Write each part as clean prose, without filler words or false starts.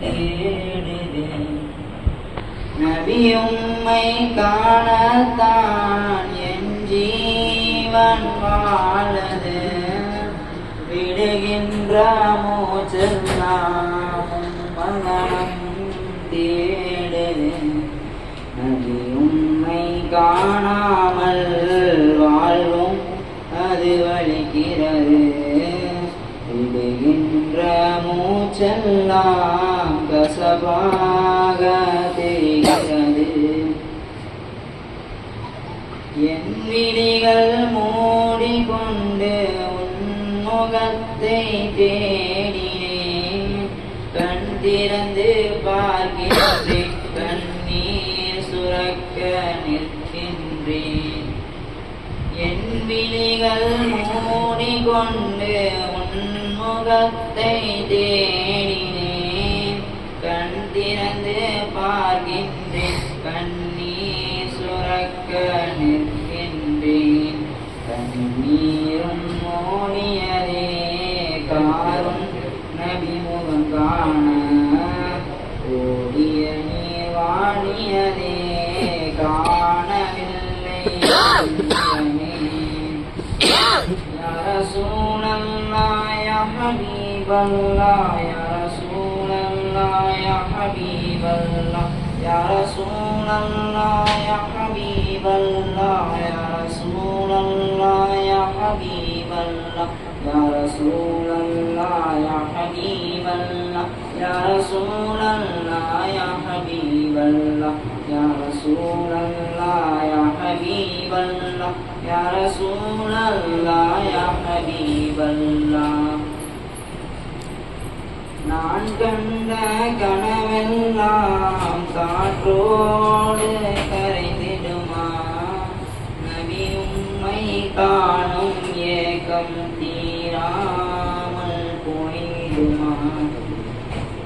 தேடுது. நபி உம்மை காணத்தான் என் ஜீவன் வாழது. விடுகின்ற மூச்செல்லாம் மனம் தேடுது. நபி உம்மை காணாமல் வாழ்வும் அது வலிக்கிறது. விடுகின்ற மூச்செல்லாம் கசப்பாக தெரிகிறது. என் விழிகள் மூடிக்கொண்டு உன்முகத்தை தேடினேன். கண் திறந்து பார்க்கின்றேன், கண்ணீர் சுரக்க நிற்கின்றேன். என் விழிகள் மூடிக்கொண்டு உன்முகத்தை தேடினேன். கண் திறந்து பார்க்கின்றேன், கண்ணீர் சுரக்க நிற்கின்றேன். கண்ணீரும் ஓடியதே காரும் நபி முகம் காண. ஓடிய நீர் வாடியதே காணவில்லை. யா ரசூலல்லாஹ் யா ஹபீபல்லாஹ், யா ரசூலல்லாஹ் யா ஹபீபல்லாஹ், யா ரசூலல்லாஹ் யா ஹபீபல்லாஹ், யா ரசூலல்லாஹ் யா ஹபீபல்லாஹ், யா ரசூலல்லாஹ் யா ஹபீபல்லாஹ், யா ரசூலல்லாஹ் யா ஹபீபல்லாஹ், யா ரசூலல்லாஹ் யா ஹபீபல்லாஹ், யா ரசூலல்லாஹ் யா ஹபீபல்லாஹ். நான் கண்ட கனவெல்லாம் காற்றோடு கரைந்திடுமா? நபி உம்மை காணும் ஏக்கம் தீராமல் போயிடுமா?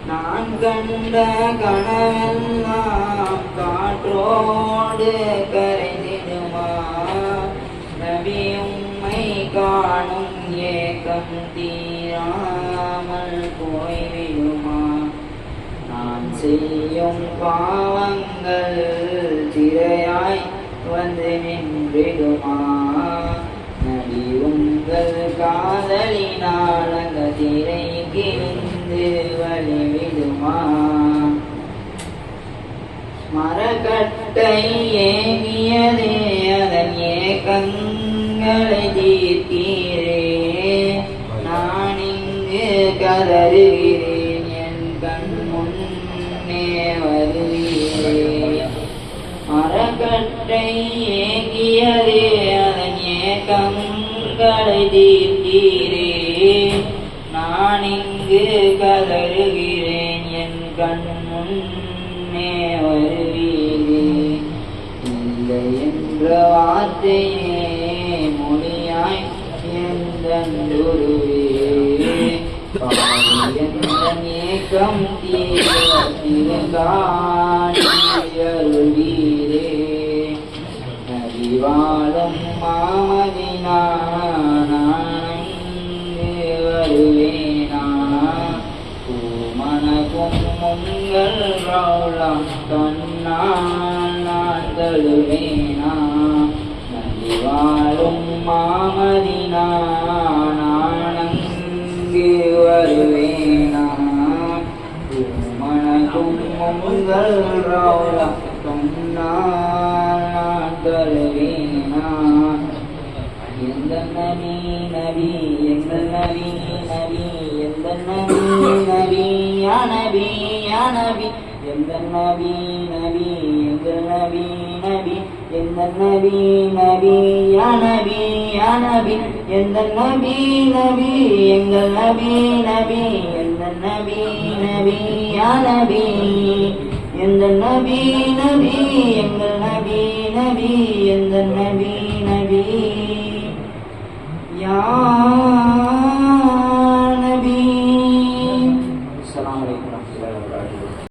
நான் கண்ட கனவெல்லாம் காற்றோடு கரைந்திடுமா? நபி உம்மை காணும் ஏக்கம் தீராமல் போய்விடுமா? நான் செய்யும் பாவங்கள் திரையாய் வந்து நின்றிடுமா? நபி உங்கள் காதலினால் அந்த திரை கிழிந்து வழிவிடுமா? மரக்கட்டை ஏங்கியதே அதன் ஏக்கங்களை தீர்த்தீரே. நான் இங்கு கதறுகிறேன், என் கண் முன்னே வருவீரே. மரக்கட்டை ஏங்கியதே அதன் ஏக்கங்களை தீர்த்தீரே. நான் இங்கு கதறுகிறேன், என் கண் முன்னே வருவீரே. இல்லை என்ற வார்த்தையே மொழியாய் எந்தன் குருவே. எந்தன் ஏக்கம் தீர்ந்தீரே. நபிவாழும் மாமதினா நான் வருவேனா? பூமணக்கும் உங்கள் ரவுலம் கண்ணால் நான் தழுவேனா? நபிவாழும் மாமதினா நான் அங்கு வருவேனா? பூமணக்கும் உங்கள் ரவுலம் கண்ணால் நான் தழுவேனா? எந்த நபி நபி எங்கள் நபி நபி எந்த நபி நபி யா நபி யா நபி எந்த நபி நபி எங்கள் நபி நபி எந்த நபி நபி யா நபி யா நபி எந்த நபி நபி எங்கள் நபி நபி எந்த நபி நபி யா நபி எந்த நபி நபி